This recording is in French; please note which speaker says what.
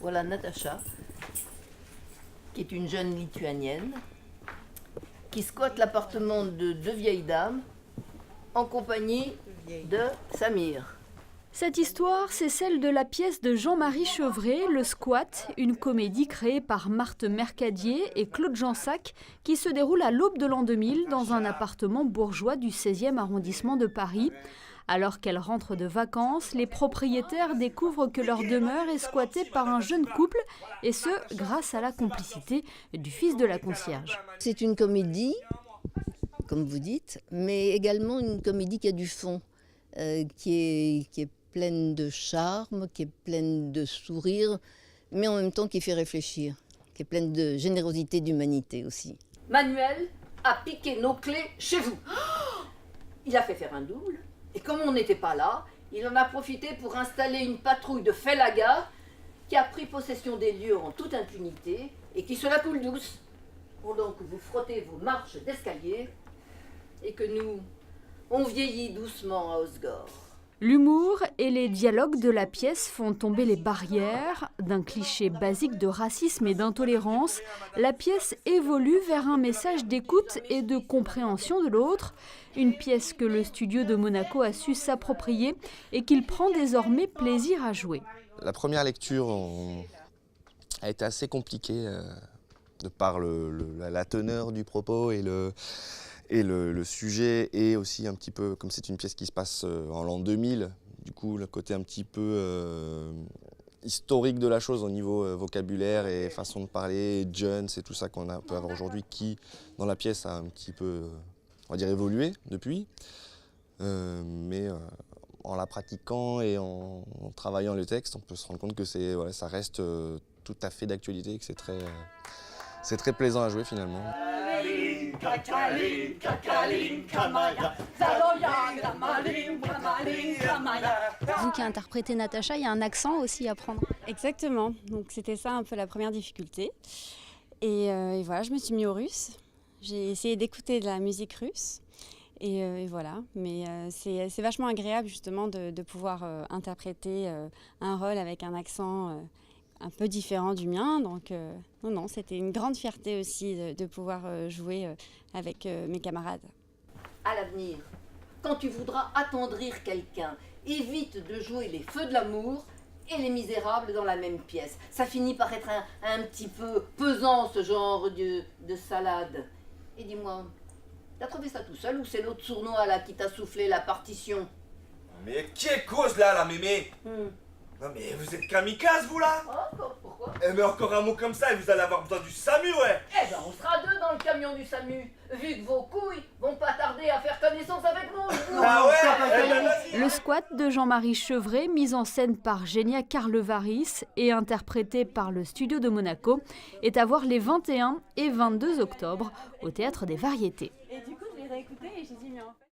Speaker 1: Voilà Natacha, qui est une jeune Lituanienne, qui squatte l'appartement de deux vieilles dames en compagnie de Samir.
Speaker 2: Cette histoire, c'est celle de la pièce de Jean-Marie Chevret, Le Squat, une comédie créée par Marthe Mercadier et Claude Jansac, qui se déroule à l'aube de l'an 2000 dans un appartement bourgeois du 16e arrondissement de Paris. Alors qu'elles rentrent de vacances, les propriétaires découvrent que leur demeure est squattée par un jeune couple, et ce, grâce à la complicité du fils de la concierge.
Speaker 3: C'est une comédie, comme vous dites, mais également une comédie qui a du fond, qui est pleine de charme, qui est pleine de sourire, mais en même temps qui fait réfléchir, qui est pleine de générosité, d'humanité aussi.
Speaker 1: Manuel a piqué nos clés chez vous. Il a fait faire un double, et comme on n'était pas là, il en a profité pour installer une patrouille de Félaga qui a pris possession des lieux en toute impunité et qui se la coule douce, pendant que vous frottez vos marches d'escalier et que nous, on vieillit doucement à Osgore.
Speaker 2: L'humour et les dialogues de la pièce font tomber les barrières. D'un cliché basique de racisme et d'intolérance, la pièce évolue vers un message d'écoute et de compréhension de l'autre. Une pièce que le studio de Monaco a su s'approprier et qu'il prend désormais plaisir à jouer.
Speaker 4: La première lecture a été assez compliquée de par la teneur du propos et le sujet, et aussi un petit peu, comme c'est une pièce qui se passe en l'an 2000, du coup le côté un petit peu historique de la chose au niveau vocabulaire et façon de parler, Jones et tout ça qu'on peut avoir aujourd'hui, qui dans la pièce a un petit peu, on va dire, évolué depuis. Mais en la pratiquant et en travaillant le texte, on peut se rendre compte que ça reste tout à fait d'actualité et que c'est très plaisant à jouer finalement.
Speaker 5: Vous qui interprétez Natacha, il y a un accent aussi à prendre.
Speaker 6: Exactement, donc c'était ça un peu la première difficulté. Et voilà, je me suis mis au russe. J'ai essayé d'écouter de la musique russe. Et voilà, mais c'est vachement agréable justement de pouvoir interpréter un rôle avec un accent un peu différent du mien. Donc non, c'était une grande fierté aussi de pouvoir jouer avec mes camarades.
Speaker 1: À l'avenir, quand tu voudras attendrir quelqu'un, évite de jouer les feux de l'amour et les misérables dans la même pièce. Ça finit par être un petit peu pesant, ce genre de salade. Et dis-moi, t'as trouvé ça tout seul ou c'est l'autre sournois là qui t'a soufflé la partition?
Speaker 7: Mais qui est cause là, la mémé? Non mais vous êtes kamikaze vous là?
Speaker 1: Encore? Pourquoi?
Speaker 7: Eh mais encore un mot comme ça et vous allez avoir besoin du SAMU, ouais.
Speaker 1: Eh ben on sera deux dans le camion du SAMU, vu que vos couilles vont pas tarder à faire connaissance avec nous.
Speaker 7: Ah ouais, eh ben vas-y.
Speaker 2: Le Squat de Jean-Marie Chevret, mise en scène par Genia Carlevaris et interprété par le studio de Monaco, est à voir les 21 et 22 octobre au Théâtre des Variétés.
Speaker 6: Et du coup, je l'ai réécouté et j'ai dit, mais en fait...